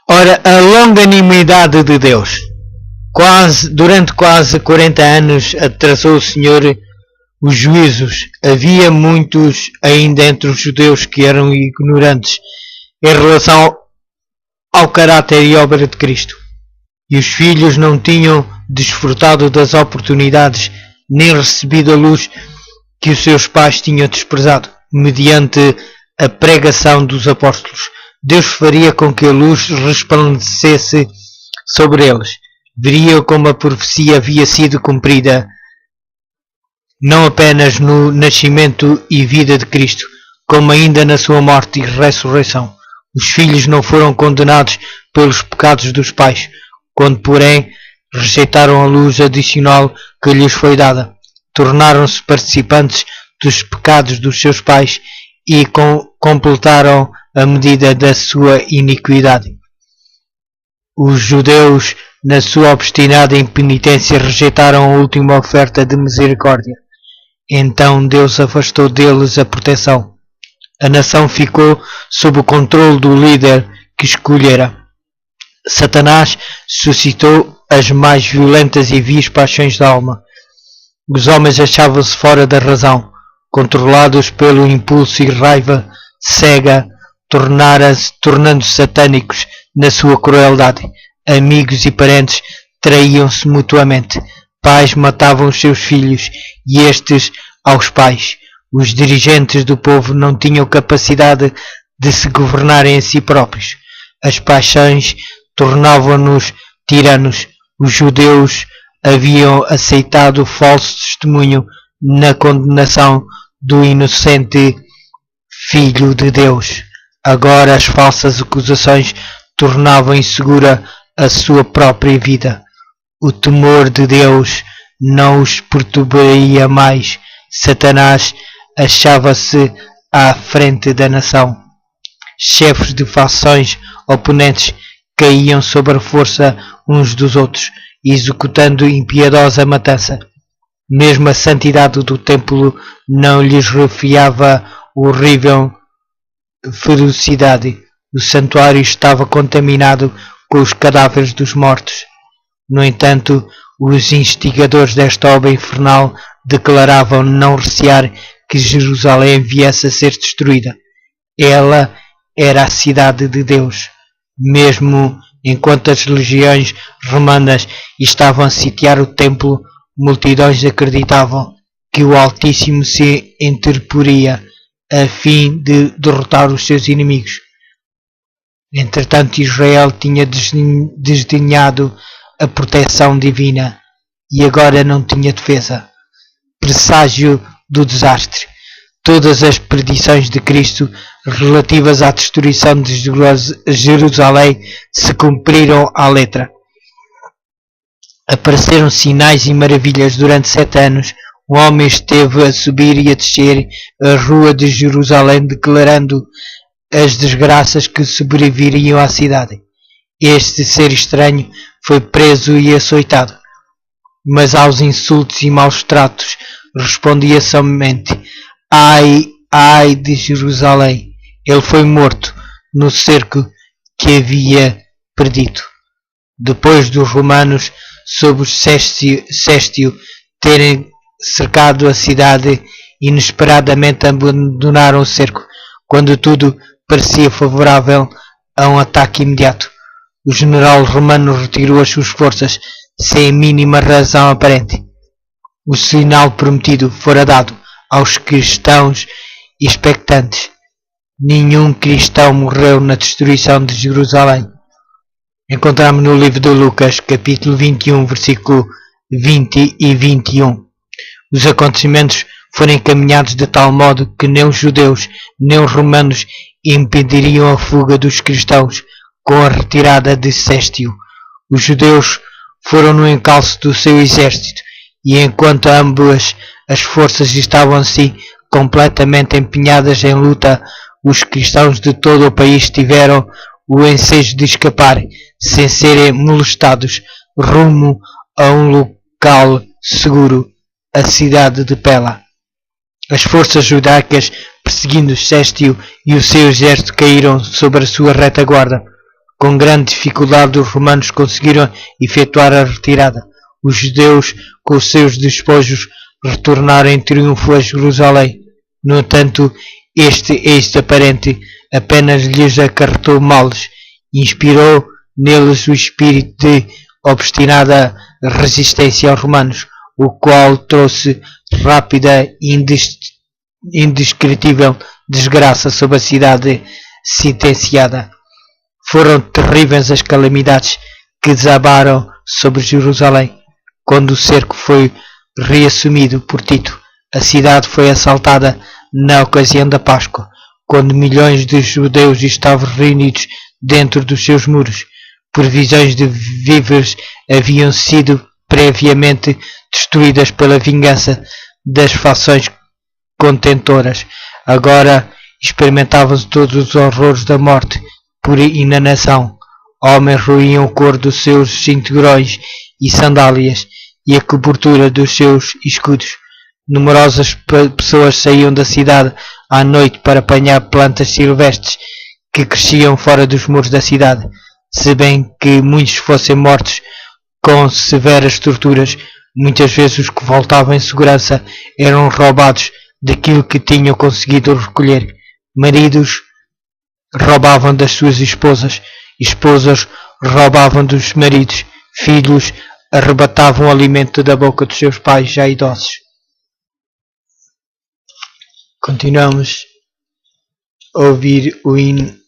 Ora, a longanimidade de Deus. Durante quase 40 anos atrasou o Senhor os juízos. Havia muitos ainda entre os judeus que eram ignorantes em relação ao caráter e obra de Cristo. E os filhos não tinham desfrutado das oportunidades nem recebido a luz que os seus pais tinham desprezado, mediante a pregação dos apóstolos. Deus faria com que a luz resplandecesse sobre eles. Veria como a profecia havia sido cumprida, não apenas no nascimento e vida de Cristo, como ainda na sua morte e ressurreição. Os filhos não foram condenados pelos pecados dos pais, quando, porém, rejeitaram a luz adicional que lhes foi dada. Tornaram-se participantes dos pecados dos seus pais e completaram a medida da sua iniquidade. Os judeus, na sua obstinada impenitência, rejeitaram a última oferta de misericórdia. Então Deus afastou deles a proteção. A nação ficou sob o controle do líder que escolhera. Satanás suscitou as mais violentas e vis paixões da alma. Os homens achavam-se fora da razão, controlados pelo impulso e raiva cega, tornando-se satânicos na sua crueldade. Amigos e parentes traíam-se mutuamente. Pais matavam os seus filhos e estes aos pais. Os dirigentes do povo não tinham capacidade de se governarem a si próprios. As paixões tornavam-nos tiranos. Os judeus haviam aceitado o falso testemunho na condenação do inocente Filho de Deus. Agora as falsas acusações tornavam insegura a sua própria vida. O temor de Deus não os perturbaria mais. Satanás achava-se à frente da nação. Chefes de fações oponentes caíam sob a força uns dos outros, executando impiedosa matança. Mesmo a santidade do templo não lhes refiava horrível ferocidade. O santuário estava contaminado com os cadáveres dos mortos. No entanto, os instigadores desta obra infernal declaravam não recear que Jerusalém viesse a ser destruída. Ela era a cidade de Deus. Mesmo enquanto as legiões romanas estavam a sitiar o templo, multidões acreditavam que o Altíssimo se interporia a fim de derrotar os seus inimigos. Entretanto, Israel tinha desdenhado a proteção divina e agora não tinha defesa. Presságio do desastre. Todas as predições de Cristo relativas à destruição de Jerusalém se cumpriram à letra. Apareceram sinais e maravilhas durante 7 anos. O homem esteve a subir e a descer a rua de Jerusalém, declarando as desgraças que sobreviriam à cidade. Este ser estranho foi preso e açoitado, mas aos insultos e maus tratos respondia somente: ai, ai de Jerusalém! Ele foi morto no cerco que havia predito. Depois dos romanos, sob o Sestio, terem cercado a cidade, inesperadamente abandonaram o cerco, quando tudo parecia favorável a um ataque imediato. O general romano retirou as suas forças sem a mínima razão aparente. O sinal prometido fora dado aos cristãos expectantes. Nenhum cristão morreu na destruição de Jerusalém. Encontramos no livro de Lucas, capítulo 21, versículo 20 e 21. Os acontecimentos foram encaminhados de tal modo que nem os judeus nem os romanos impediriam a fuga dos cristãos com a retirada de Sestio. Os judeus foram no encalço do seu exército, e enquanto ambas as forças estavam assim completamente empenhadas em luta, os cristãos de todo o país tiveram o ensejo de escapar, sem serem molestados, rumo a um local seguro, a cidade de Pela. As forças judaicas, perseguindo Sestio e o seu exército, caíram sobre a sua retaguarda. Com grande dificuldade os romanos conseguiram efetuar a retirada. Os judeus, com os seus despojos, retornaram em triunfo a Jerusalém. No entanto, este êxito aparente apenas lhes acarretou males e inspirou neles o espírito de obstinada resistência aos romanos, o qual trouxe rápida e indescritível desgraça sobre a cidade sentenciada. Foram terríveis as calamidades que desabaram sobre Jerusalém. Quando o cerco foi reassumido por Tito, a cidade foi assaltada na ocasião da Páscoa, quando milhões de judeus estavam reunidos dentro dos seus muros. Provisões de víveres haviam sido previamente destruídas pela vingança das fações contentoras. Agora experimentavam-se todos os horrores da morte por inanação. Homens roíam o couro dos seus cinturões e sandálias e a cobertura dos seus escudos. Numerosas pessoas saíam da cidade à noite para apanhar plantas silvestres que cresciam fora dos muros da cidade. Se bem que muitos fossem mortos com severas torturas, muitas vezes os que voltavam em segurança eram roubados daquilo que tinham conseguido recolher. Maridos roubavam das suas esposas, esposas roubavam dos maridos, filhos arrebatavam o alimento da boca dos seus pais já idosos. Continuamos a ouvir o hino